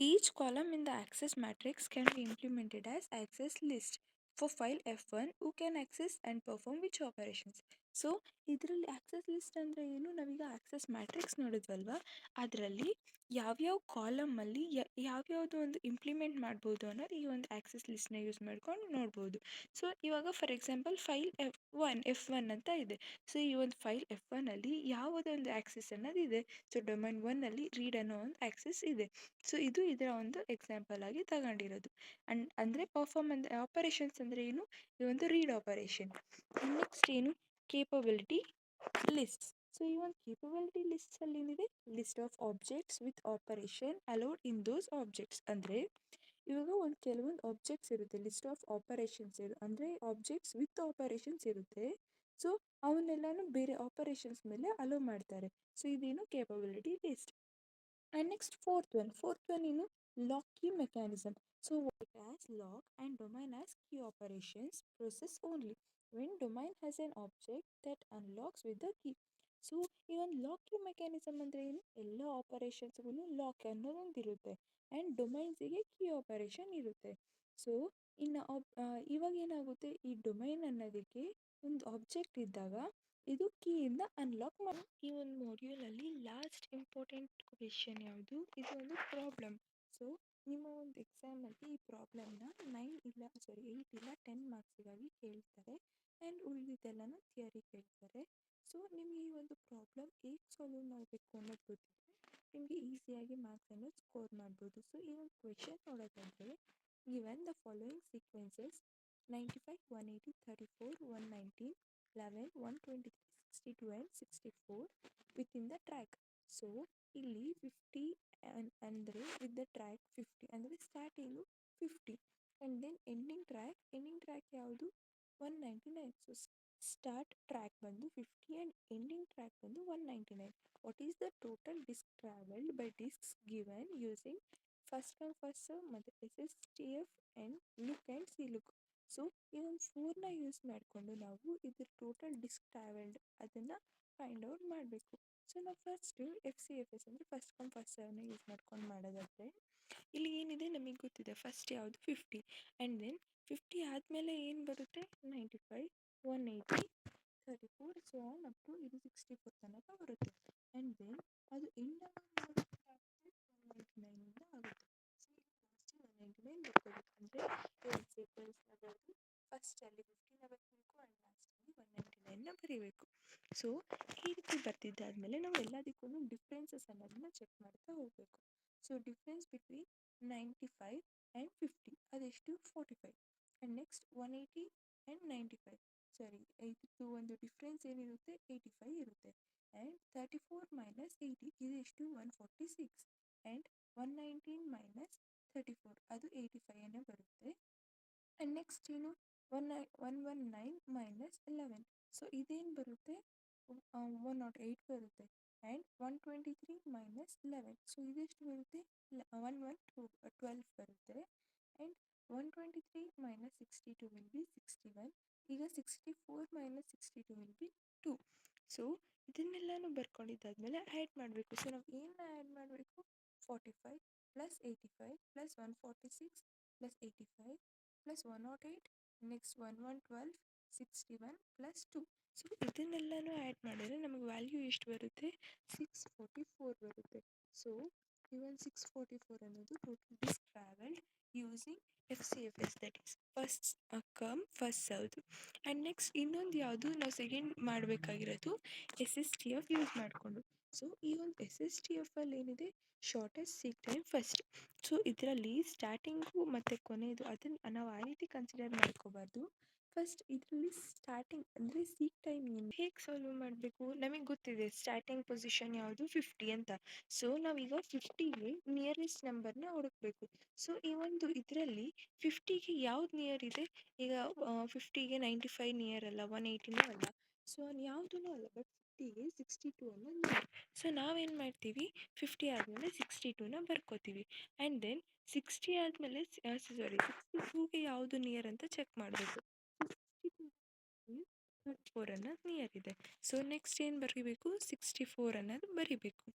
each column in the access matrix can be implemented as access list for file F1 who can access and perform which operations. So ಇದರಲ್ಲಿ access list ಅಂದರೆ ಏನು, ನಾವೀಗ access matrix ನೋಡಿದ್ವಲ್ವ, ಅದರಲ್ಲಿ ಯಾವ್ಯಾವ ಕಾಲಮಲ್ಲಿ ಯಾವ್ಯಾವುದು ಒಂದು ಇಂಪ್ಲಿಮೆಂಟ್ ಮಾಡ್ಬೋದು ಅನ್ನೋದು ಈ ಒಂದು ಆಕ್ಸೆಸ್ ಲಿಸ್ಟ್ನ ಯೂಸ್ ಮಾಡ್ಕೊಂಡು ನೋಡ್ಬೋದು. ಸೊ ಇವಾಗ for example file F one ಅಂತ ಇದೆ. ಸೊ ಈ ಒಂದು ಫೈಲ್ F1ಅಲ್ಲಿ ಯಾವುದೋ ಒಂದು ಆಕ್ಸೆಸ್ ಅನ್ನೋದಿದೆ. ಸೊ ಡೊಮೈನ್ 1ಅಲ್ಲಿ ರೀಡ್ ಅನ್ನೋ ಒಂದು ಆಕ್ಸೆಸ್ ಇದೆ. ಸೊ ಇದು ಇದರ ಒಂದು ಎಕ್ಸಾಂಪಲ್ ಆಗಿ ತಗೊಂಡಿರೋದು. ಅಂದರೆ ಪರ್ಫಾರ್ಮ್ ಅಂದರೆ ಆಪರೇಷನ್ಸ್ ಅಂದರೆ ಏನು, ಈ ಒಂದು ರೀಡ್ ಆಪರೇಷನ್. ನೆಕ್ಸ್ಟ್ ಏನು ಕೇಪಬಿಲಿಟಿ ಲಿಸ್ಟ್ಸ್. ಸೊ ಈ ಒಂದು ಕೇಪಬಿಲಿಟಿ ಲಿಸ್ಟ್ಸಲ್ಲಿ ಏನಿದೆ, list of objects with operation allowed in those objects. ಅಂದರೆ ಇವಾಗ ಒಂದು ಕೆಲವೊಂದು ಆಬ್ಜೆಕ್ಟ್ಸ್ ಇರುತ್ತೆ, ಲಿಸ್ಟ್ ಆಫ್ ಆಪರೇಷನ್ಸ್ ಅಂದರೆ ಆಬ್ಜೆಕ್ಟ್ಸ್ ವಿತ್ ಆಪರೇಷನ್ಸ್ ಇರುತ್ತೆ. ಸೊ ಅವನ್ನೆಲ್ಲನೂ ಬೇರೆ ಆಪರೇಷನ್ಸ್ ಮೇಲೆ ಅಲೋ ಮಾಡ್ತಾರೆ. ಸೊ ಇದೇನು capability list. And next fourth one ಏನು lock key mechanism. So it has lock and domain has key operations process only when domain has an object that unlocks with the key. So ಈ ಒಂದು lock key mechanism ಅಂದರೆ ಏನು, ಎಲ್ಲ ಆಪರೇಷನ್ಸ್ಗೂ lock ಅನ್ನೋದೊಂದು ಇರುತ್ತೆ and ಡೊಮೈನ್ಸಿಗೆ key operation ಇರುತ್ತೆ. So ಇನ್ನು ಇವಾಗ ಏನಾಗುತ್ತೆ, ಈ ಡೊಮೈನ್ ಅನ್ನೋದಕ್ಕೆ ಒಂದು ಆಬ್ಜೆಕ್ಟ್ ಇದ್ದಾಗ ಇದು ಕೀಯಿಂದ ಅನ್ಲಾಕ್ ಮಾಡಿ. ಈ ಒಂದು ಮಾಡ್ಯೂಲಲ್ಲಿ ಲಾಸ್ಟ್ ಇಂಪಾರ್ಟೆಂಟ್ ಕ್ವೆಶನ್ ಯಾವುದು, ಇದು ಒಂದು ಪ್ರಾಬ್ಲಮ್. ಸೊ ನಿಮ್ಮ ಒಂದು ಎಕ್ಸಾಮಲ್ಲಿ ಈ ಪ್ರಾಬ್ಲಮ್ನ 8 ಇಲ್ಲ 10 ಮಾರ್ಕ್ಸಿಗಾಗಿ ಕೇಳ್ತಾರೆ ಆ್ಯಂಡ್ ಉಳಿದಿದ್ದೆಲ್ಲನೂ ಥಿಯರಿ ಕೇಳ್ತಾರೆ. ಸೊ ನಿಮಗೆ ಈ ಒಂದು ಪ್ರಾಬ್ಲಮ್ ಹೇಗೆ ಸಾಲ್ವ್ ಮಾಡಬೇಕು ಅನ್ನೋದು ಗೊತ್ತಿದ್ರೆ ನಿಮಗೆ ಈಸಿಯಾಗಿ ಮಾರ್ಕ್ಸನ್ನು ಸ್ಕೋರ್ ಮಾಡ್ಬೋದು. ಸೊ ಈ ಒಂದು ಕ್ವೆಶನ್ ನೋಡೋದಾದರೆ, given the following sequences 95, 180, 34, 119, 11, 123, 62 and 64 within the track. So ಇಲ್ಲಿ 50 ಅಂದರೆ ವಿತ್ ದ ಟ್ರ್ಯಾಕ್ 50 ಅಂದರೆ starting 50 and then ending track ಯಾವುದು 199. ಸೊ ಸ್ಟಾರ್ಟ್ ಟ್ರ್ಯಾಕ್ ಬಂದು 50 ಆ್ಯಂಡ್ ಎಂಡಿಂಗ್ ಟ್ರ್ಯಾಕ್ ಬಂದು 199. What is the total disk travelled by disks given using first come first serve ಮತ್ತು SSTF and look and C look. ಸೊ ಈ ಒಂದು 4ನ use ಮಾಡಿಕೊಂಡು ನಾವು ಇದ್ರ ಟೋಟಲ್ ಡಿಸ್ಕ್ ಟ್ರಾವೆಲ್ಡ್ ಅದನ್ನು ಫೈಂಡ್ ಔಟ್ ಮಾಡಬೇಕು. ಸೊ ನಾವು ಫಸ್ಟು FCFS ಅಂದರೆ ಫಸ್ಟ್ ಕಮ್ ಫಸ್ಟ್ ಸರ್ವ್ನ ಯೂಸ್ ಮಾಡ್ಕೊಂಡು ಮಾಡೋದಾದರೆ, ಇಲ್ಲಿ ಏನಿದೆ ನಮಗೆ ಗೊತ್ತಿದೆ, ಫಸ್ಟ್ ಯಾವುದು 50 ಆ್ಯಂಡ್ ದೆನ್ 50 ಆದಮೇಲೆ ಏನು ಬರುತ್ತೆ 95, 180, 34 ಸೊ ಆನ್ ಅಪ್ ಟು ಇದು 64 ತನಕ ಬರುತ್ತೆ. ಆ್ಯಂಡ್ ದೆನ್ ಅದು ಎಂಡ್ ಆಗುತ್ತೆ 199ಇಂದ ಆಗುತ್ತೆ. ಸೊ ಇಲ್ಲಿ ಲಾಸ್ಟ್ 199 ಬರ್ಕೋಬೇಕು. ಅಂದರೆ ಒಂದು ಸೀಕ್ವೆನ್ಸ್ನ ಬರೆದು ಫಸ್ಟಲ್ಲಿ 50ನ ಬರೀಬೇಕು ಆ್ಯಂಡ್ ಲಾಸ್ಟಲ್ಲಿ 199ನ ಬರೀಬೇಕು. ಸೊ ಈ ರೀತಿ ಬರ್ತಿದ್ದಾದಮೇಲೆ ನಾವು ಎಲ್ಲದಕ್ಕೂ ಡಿಫ್ರೆನ್ಸಸ್ ಅನ್ನೋದನ್ನ ಚೆಕ್ ಮಾಡ್ತಾ ಹೋಗಬೇಕು. ಸೊ ಡಿಫ್ರೆನ್ಸ್ ಬಿಟ್ವೀನ್ 95 ಆ್ಯಂಡ್ 50 ಅದೆಷ್ಟು 45 ಆ್ಯಂಡ್ ನೆಕ್ಸ್ಟ್ 180 ಆ್ಯಂಡ್ 95 ಸಾರಿ ಇದು ಒಂದು ಡಿಫ್ರೆನ್ಸ್ ಏನಿರುತ್ತೆ 85 ಇರುತ್ತೆ. ಆ್ಯಂಡ್ 34 ಮೈನಸ್ 80 ಇದೆಷ್ಟು 146 ಆ್ಯಂಡ್ 119 ಮೈನಸ್ 34 ಅದು 85 ಬರುತ್ತೆ. ಆ್ಯಂಡ್ ನೆಕ್ಸ್ಟ್ ಏನು 119 ಮೈನಸ್ 11 ಸೊ ಇದೇನು ಬರುತ್ತೆ 108 ಬರುತ್ತೆ. ಆ್ಯಂಡ್ 123 ಮೈನಸ್ 11 ಸೊ ಇದೆಷ್ಟು ಬರುತ್ತೆ 12 ಬರುತ್ತೆ. And 123 minus 62 will be 61. ಈಗ 64 ಮೈನಸ್ 62 ವಿಲ್ ಬಿ 2. ಸೊ ಇದನ್ನೆಲ್ಲನೂ ಬರ್ಕೊಂಡಿದ್ದಾದಮೇಲೆ ಆ್ಯಡ್ ಮಾಡಬೇಕು. ಸೊ ನಾವು ಏನನ್ನ ಆ್ಯಡ್ ಮಾಡಬೇಕು 45 plus 85 plus 146 plus 85 plus 108 next 1112 61 plus 2. So ಇದನ್ನೆಲ್ಲನೂ ಆ್ಯಡ್ ಮಾಡಿದರೆ ನಮಗೆ ವ್ಯಾಲ್ಯೂ ಎಷ್ಟು ಬರುತ್ತೆ 644 ಬರುತ್ತೆ. ಸೊ ಈ ಒಂದು 644 ಅನ್ನೋದು total disk travelled using FCFS that is first come first served. And next ಇನ್ನೊಂದು ಯಾವುದು ನಾವು ಸೆಕೆಂಡ್ ಮಾಡಬೇಕಾಗಿರೋದು SSTF ಯೂಸ್ ಮಾಡಿಕೊಂಡು. ಸೊ ಈ ಒಂದು ಎಸ್ ಎಸ್ ಟಿ ಎಫ್ ಅಲ್ಲಿ ಏನಿದೆ shortest seek time first. So ಇದರಲ್ಲಿ ಸ್ಟಾರ್ಟಿಂಗು ಮತ್ತು ಕೊನೆಯದು ಅದನ್ನು ನಾವು ಆ ರೀತಿ ಕನ್ಸಿಡರ್ ಮಾಡ್ಕೋಬಾರ್ದು. ಫಸ್ಟ್ ಇದರಲ್ಲಿ ಸ್ಟಾರ್ಟಿಂಗ್ ಅಂದರೆ ಸೀಕ್ ಟೈಮ್ ಹೇಗೆ ಸಾಲ್ವ್ ಮಾಡಬೇಕು, ನಮಗೆ ಗೊತ್ತಿದೆ ಸ್ಟಾರ್ಟಿಂಗ್ ಪೊಸಿಷನ್ ಯಾವುದು 50 ಅಂತ. ಸೊ ನಾವೀಗ 50ಗೆ ನಿಯರೆಸ್ಟ್ ನಂಬರ್ನ ಹುಡುಕಬೇಕು. ಸೊ ಈ ಒಂದು ಇದರಲ್ಲಿ 50ಗೆ ಯಾವ್ದು ನಿಯರ್ ಇದೆ, ಈಗ 50ಗೆ 95 ನಿಯರ್ ಅಲ್ಲ, 180ನೂ ಅಲ್ಲ, ಸೊ ಯಾವುದೂ ಅಲ್ಲ, ಬಟ್ 50ಗೆ 62 ಅನ್ನೋದು ನಿಯರ್. ಸೊ ನಾವೇನು ಮಾಡ್ತೀವಿ, 50 ಆದಮೇಲೆ 62ನ ಬರ್ಕೋತೀವಿ. ಆ್ಯಂಡ್ ದೆನ್ 60 ಆದಮೇಲೆ ಸಾರಿ 62ಗೆ ಯಾವುದು ನಿಯರ್ ಅಂತ ಚೆಕ್ ಮಾಡಬೇಕು. 34 ಅನ್ನೋದು ನಿಯರ್ ಇದೆ. ಸೊ ನೆಕ್ಸ್ಟ್ ಏನು ಬರೀಬೇಕು, 64 ಅನ್ನೋದು ಬರೀಬೇಕು.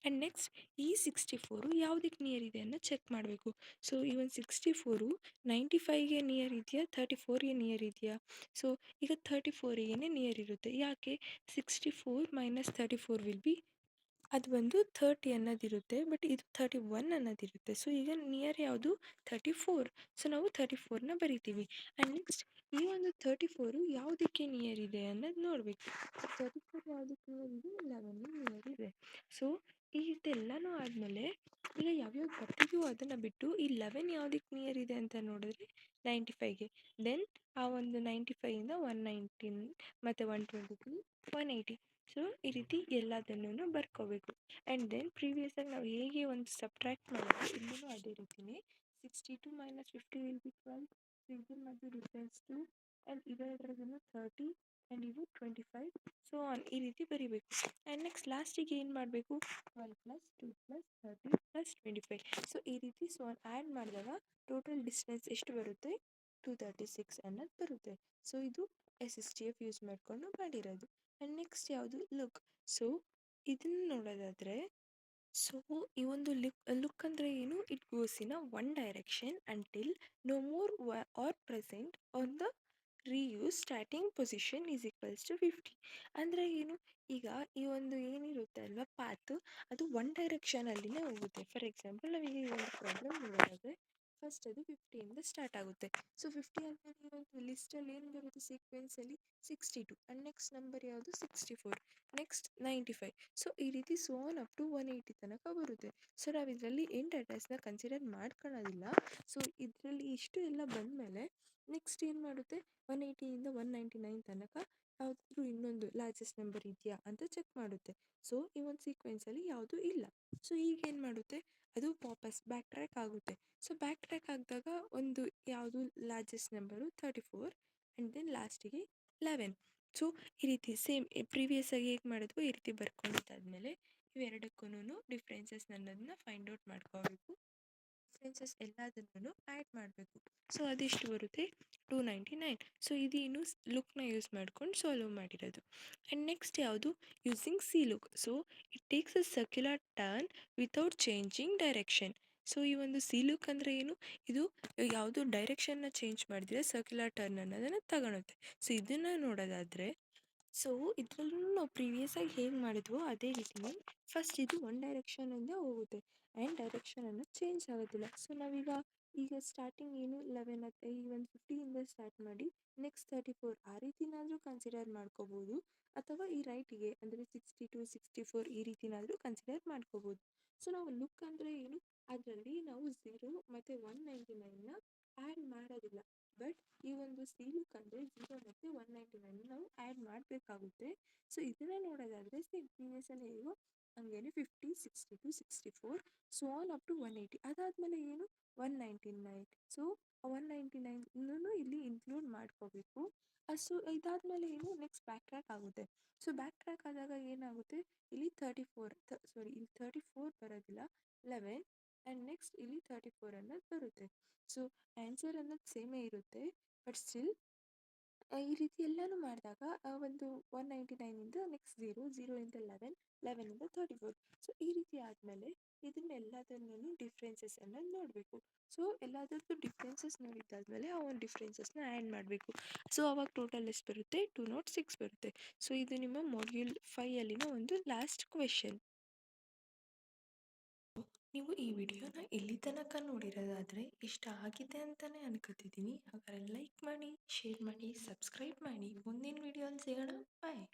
ಆ್ಯಂಡ್ ನೆಕ್ಸ್ಟ್ ಈ 64 ಯಾವುದಕ್ಕೆ ನಿಯರ್ ಇದೆ ಅನ್ನೋ ಚೆಕ್ ಮಾಡಬೇಕು. ಸೊ ಈ ಒಂದು 64 95ಗೆ ನಿಯರ್ ಇದೆಯಾ, 34ಗೆ ನಿಯರ್ ಇದೆಯಾ? ಸೊ ಈಗ 34ಗೆ ನಿಯರ್ ಇರುತ್ತೆ. ಯಾಕೆ, 64 ಮೈನಸ್ 34 ವಿಲ್ ಬಿ, ಅದು ಬಂದು 30 ಅನ್ನೋದಿರುತ್ತೆ, ಬಟ್ ಇದು 31 ಅನ್ನೋದಿರುತ್ತೆ. ಸೊ ಈಗ ನಿಯರ್ ಯಾವುದು, 34. ಸೊ ನಾವು 34ನ ಬರಿತೀವಿ. ಆ್ಯಂಡ್ ನೆಕ್ಸ್ಟ್ ಈ ಒಂದು 34 ಯಾವುದಕ್ಕೆ ನಿಯರ್ ಇದೆ ಅನ್ನೋದು ನೋಡಬೇಕು. 34 ಯಾವುದಕ್ಕೆ ನಿಯರ್ ಇದೆ, 11 ನಿಯರ್ ಇದೆ. ಸೊ ಇದೆಲ್ಲನೂ ಆದಮೇಲೆ ಈಗ ಯಾವ್ಯಾವ ಬರ್ತಿದ್ವೋ ಅದನ್ನು ಬಿಟ್ಟು ಈ 11 ಯಾವುದಕ್ಕೆ ನಿಯರ್ ಇದೆ ಅಂತ ನೋಡಿದ್ರೆ 95ಗೆ. ದೆನ್ ಆ ಒಂದು 95ಇಂದ 119 ಮತ್ತು 123 180. ಸೊ ಈ ರೀತಿ ಎಲ್ಲದನ್ನು ಬರ್ಕೋಬೇಕು. ಆ್ಯಂಡ್ ದೆನ್ ಪ್ರೀವಿಯಸ್ಸಾಗಿ ನಾವು ಹೇಗೆ ಒಂದು ಸಬ್ಟ್ರ್ಯಾಕ್ಟ್ ಮಾಡೋದು, ಇಲ್ಲೂ ಅದೇ ರೀತಿಯೇ 62 ಮೈನಸ್ 50 ವಿಲ್ ಬಿ 12. ಸೊ ಇದರ ಮಧ್ಯೆ ಡಿಫ್ರೆನ್ಸ್ 2 ಆ್ಯಂಡ್ ಇವೆರಡರದನ್ನು 30 ಆ್ಯಂಡ್ ಇವು 25. ಸೊ ಈ ರೀತಿ ಬರೀಬೇಕು. ಆ್ಯಂಡ್ ನೆಕ್ಸ್ಟ್ ಲಾಸ್ಟಿಗೆ ಏನು ಮಾಡಬೇಕು, 12 ಪ್ಲಸ್ 2 ಪ್ಲಸ್ 30 ಪ್ಲಸ್ 25. ಸೊ ಈ ರೀತಿ ಸೊ ಆ್ಯಡ್ ಮಾಡಿದಾಗ ಟೋಟಲ್ ಡಿಸ್ಟೆನ್ಸ್ ಎಷ್ಟು ಬರುತ್ತೆ, 236 ಅನ್ನೋದು ಬರುತ್ತೆ. ಸೊ ಇದು S S T F use ಮಾಡಿಕೊಂಡು ಮಾಡಿರೋದು. ಆ್ಯಂಡ್ ನೆಕ್ಸ್ಟ್ ಯಾವುದು, ಲುಕ್. ಸೊ ಇದನ್ನು ನೋಡೋದಾದರೆ, ಸೊ ಈ ಒಂದು ಲುಕ್ ಅಂದರೆ ಏನು, it goes in a one direction until no more are present on the reuse starting position is equals to 50. ಅಂದರೆ ಏನು, ಈಗ ಈ ಒಂದು ಏನಿರುತ್ತೆ ಅಲ್ವಾ ಪಾತ್, ಅದು ಒನ್ ಡೈರೆಕ್ಷನಲ್ಲಿನೇ ಹೋಗುತ್ತೆ. ಫಾರ್ ಎಕ್ಸಾಂಪಲ್ ನಾವೀಗ ಈ ಒಂದು ಪ್ರಾಬ್ಲಮ್ ನೋಡೋದಾದರೆ ಫಸ್ಟ್ ಅದು 50ಇಂದ ಸ್ಟಾರ್ಟ್ ಆಗುತ್ತೆ. ಸೊ 50 ಆದಮೇಲೆ ಈ ಒಂದು ಲಿಸ್ಟಲ್ಲಿ ಏನು ಬರುತ್ತೆ ಸೀಕ್ವೆನ್ಸಲ್ಲಿ 62 ಆ್ಯಂಡ್ ನೆಕ್ಸ್ಟ್ ನಂಬರ್ ಯಾವುದು 64, ನೆಕ್ಸ್ಟ್ 95. ಸೊ ಈ ರೀತಿ ಸೋನ್ ಅಪ್ ಟು 180 ತನಕ ಬರುತ್ತೆ. ಸೊ ನಾವು ಇದರಲ್ಲಿ ಎಂಡ್ ಅಡ್ರೆಸ್ನ ಕನ್ಸಿಡರ್ ಮಾಡ್ಕೊಳ್ಳೋದಿಲ್ಲ. ಸೊ ಇದರಲ್ಲಿ ಇಷ್ಟು ಎಲ್ಲ ಬಂದಮೇಲೆ ನೆಕ್ಸ್ಟ್ ಏನು ಮಾಡುತ್ತೆ, 180ಇಂದ 199 ತನಕ ಯಾವುದಾದ್ರೂ ಇನ್ನೊಂದು ಲಾರ್ಜೆಸ್ಟ್ ನಂಬರ್ ಇದೆಯಾ ಅಂತ ಚೆಕ್ ಮಾಡುತ್ತೆ. ಸೊ ಈ ಒಂದು ಸೀಕ್ವೆನ್ಸಲ್ಲಿ ಯಾವುದೂ ಇಲ್ಲ. ಸೊ ಈಗ ಏನು ಮಾಡುತ್ತೆ, ಅದು ವಾಪಸ್ ಬ್ಯಾಕ್ ಟ್ರ್ಯಾಕ್ ಆಗುತ್ತೆ. ಸೊ ಬ್ಯಾಕ್ ಟ್ರ್ಯಾಕ್ ಆಗಿದಾಗ ಒಂದು ಯಾವುದು ಲಾರ್ಜೆಸ್ಟ್ ನಂಬರು 34 ಆ್ಯಂಡ್ ದೆನ್ ಲಾಸ್ಟಿಗೆ 11. ಸೊ ಈ ರೀತಿ ಸೇಮ್ ಪ್ರೀವಿಯಸ್ಸಾಗಿ ಹೇಗೆ ಮಾಡಿದ್ವು ಈ ರೀತಿ ಬರ್ಕೊಂಡಿದ್ದಾದಮೇಲೆ ಇವೆರಡಕ್ಕೂ ಡಿಫ್ರೆನ್ಸಸ್ ಅನ್ನೋದನ್ನ ಫೈಂಡ್ ಔಟ್ ಮಾಡ್ಕೋಬೇಕು. ಡಿಫ್ರೆನ್ಸಸ್ ಎಲ್ಲದನ್ನು ಆ್ಯಡ್ ಮಾಡಬೇಕು. ಸೊ ಅದೆಷ್ಟು ಬರುತ್ತೆ, 299. ಸೊ ಇದೇನು ಲುಕ್ನ ಯೂಸ್ ಮಾಡ್ಕೊಂಡು ಸಾಲ್ವ್ ಮಾಡಿರೋದು. ಆ್ಯಂಡ್ ನೆಕ್ಸ್ಟ್ ಯಾವುದು, using C look. So it takes a circular turn without changing direction. So ಈ ಒಂದು ಸಿ ಲುಕ್ ಅಂದರೆ ಏನು, ಇದು ಯಾವುದು ಡೈರೆಕ್ಷನ್ನ ಚೇಂಜ್ ಮಾಡಿದರೆ ಸರ್ಕ್ಯುಲರ್ ಟರ್ನ್ ಅನ್ನೋದನ್ನು ತಗೊಳುತ್ತೆ. ಸೊ ಇದನ್ನು ನೋಡೋದಾದರೆ, ಸೊ ಇದರಲ್ಲೂ ನಾವು ಪ್ರೀವಿಯಸ್ಸಾಗಿ ಹೇಗೆ ಮಾಡಿದ್ವೋ ಅದೇ ರೀತಿ ಫಸ್ಟ್ ಇದು ಒನ್ ಡೈರೆಕ್ಷನಿಂದ ಹೋಗುತ್ತೆ ಆ್ಯಂಡ್ ಡೈರೆಕ್ಷನನ್ನು ಚೇಂಜ್ ಆಗೋದಿಲ್ಲ. ಸೊ ಈಗ ಸ್ಟಾರ್ಟಿಂಗ್ ಏನು 11 ಈ ಒಂದು 50ಇಂದ ಸ್ಟಾರ್ಟ್ ಮಾಡಿ ನೆಕ್ಸ್ಟ್ 34 ಆ ರೀತಿನಾದರೂ ಕನ್ಸಿಡರ್ ಮಾಡ್ಕೋಬೋದು, ಅಥವಾ ಈ ರೈಟಿಗೆ ಅಂದರೆ 62 64 ಈ ರೀತಿನಾದರೂ ಕನ್ಸಿಡರ್ ಮಾಡ್ಕೋಬೋದು. ಸೊ ನಾವು ಲುಕ್ ಅಂದರೆ ಏನು, ಅದರಲ್ಲಿ ನಾವು 0 ಮತ್ತು 199ನ ಆ್ಯಡ್ ಮಾಡೋದಿಲ್ಲ. ಬಟ್ ಈ ಒಂದು ಸಿ ಲುಕ್ ಅಂದರೆ 0 ಮತ್ತು 199 ನಾವು ಆ್ಯಡ್ ಮಾಡಬೇಕಾಗುತ್ತೆ. ಸೊ ಇದನ್ನು ನೋಡೋದಾದರೆ ಸೇಮ್ ಪ್ರೀವಿಯಸ್ಸಲ್ಲಿ ಹೇಗೋ ಹಂಗೇನೆ 50 62 64 ಸೊ ಆನ್ ಅಪ್ ಟು 180. ಅದಾದಮೇಲೆ ಏನು 199. ಸೊ 199 ಇಲ್ಲಿ ಇನ್ಕ್ಲೂಡ್ ಮಾಡ್ಕೋಬೇಕು. ಸೊ ಇದಾದಮೇಲೆ ಏನು ನೆಕ್ಸ್ಟ್ ಬ್ಯಾಕ್ ಟ್ರ್ಯಾಕ್ ಆಗುತ್ತೆ. ಸೊ ಬ್ಯಾಕ್ ಟ್ರ್ಯಾಕ್ ಆದಾಗ ಏನಾಗುತ್ತೆ, ಇಲ್ಲಿ 34 ಇಲ್ಲಿ 34 ಬರೋದಿಲ್ಲ, 11 ಆ್ಯಂಡ್ ನೆಕ್ಸ್ಟ್ ಇಲ್ಲಿ 34 ಅನ್ನೋದು ಬರುತ್ತೆ. ಸೊ ಆನ್ಸರ್ ಅನ್ನೋದು ಸೇಮೇ ಇರುತ್ತೆ, ಬಟ್ ಸ್ಟಿಲ್ ಈ ರೀತಿ ಎಲ್ಲನೂ ಮಾಡಿದಾಗ ಒಂದು 199ಇಂದ ನೆಕ್ಸ್ಟ್ 0ಇಂದ 11ಇಂದ 34. ಸೊ ಈ ರೀತಿ ಆದಮೇಲೆ ಇದನ್ನೆಲ್ಲದನ್ನೂ ಡಿಫ್ರೆನ್ಸಸ್ ಅನ್ನೋದು ನೋಡಬೇಕು. ಸೊ ಎಲ್ಲದರದ್ದು ಡಿಫ್ರೆನ್ಸಸ್ ನೋಡಿದ್ದಾದಮೇಲೆ ಆ ಒಂದು ಡಿಫ್ರೆನ್ಸಸ್ನ ಆ್ಯಡ್ ಮಾಡಬೇಕು. ಸೊ ಅವಾಗ ಟೋಟಲ್ ಎಷ್ಟು ಬರುತ್ತೆ, 206 ಬರುತ್ತೆ. ಸೊ ಇದು ನಿಮ್ಮ ಮಾಡ್ಯೂಲ್ 5ಅಲ್ಲಿನ ಒಂದು ಲಾಸ್ಟ್ ಕ್ವೆಶನ್. ನೀವು ಈ ವಿಡಿಯೋನ ಇಲ್ಲಿ ತನಕ ನೋಡಿರೋದಾದರೆ ಇಷ್ಟ ಆಗಿದೆ ಅಂತಲೇ ಅನ್ಕೋತಿದ್ದೀನಿ. ಹಾಗಾದರೆ ಲೈಕ್ ಮಾಡಿ, ಶೇರ್ ಮಾಡಿ, ಸಬ್ಸ್ಕ್ರೈಬ್ ಮಾಡಿ. ಮುಂದಿನ ವಿಡಿಯೋಲಿ ಸಿಗೋಣ. ಬಾಯ್.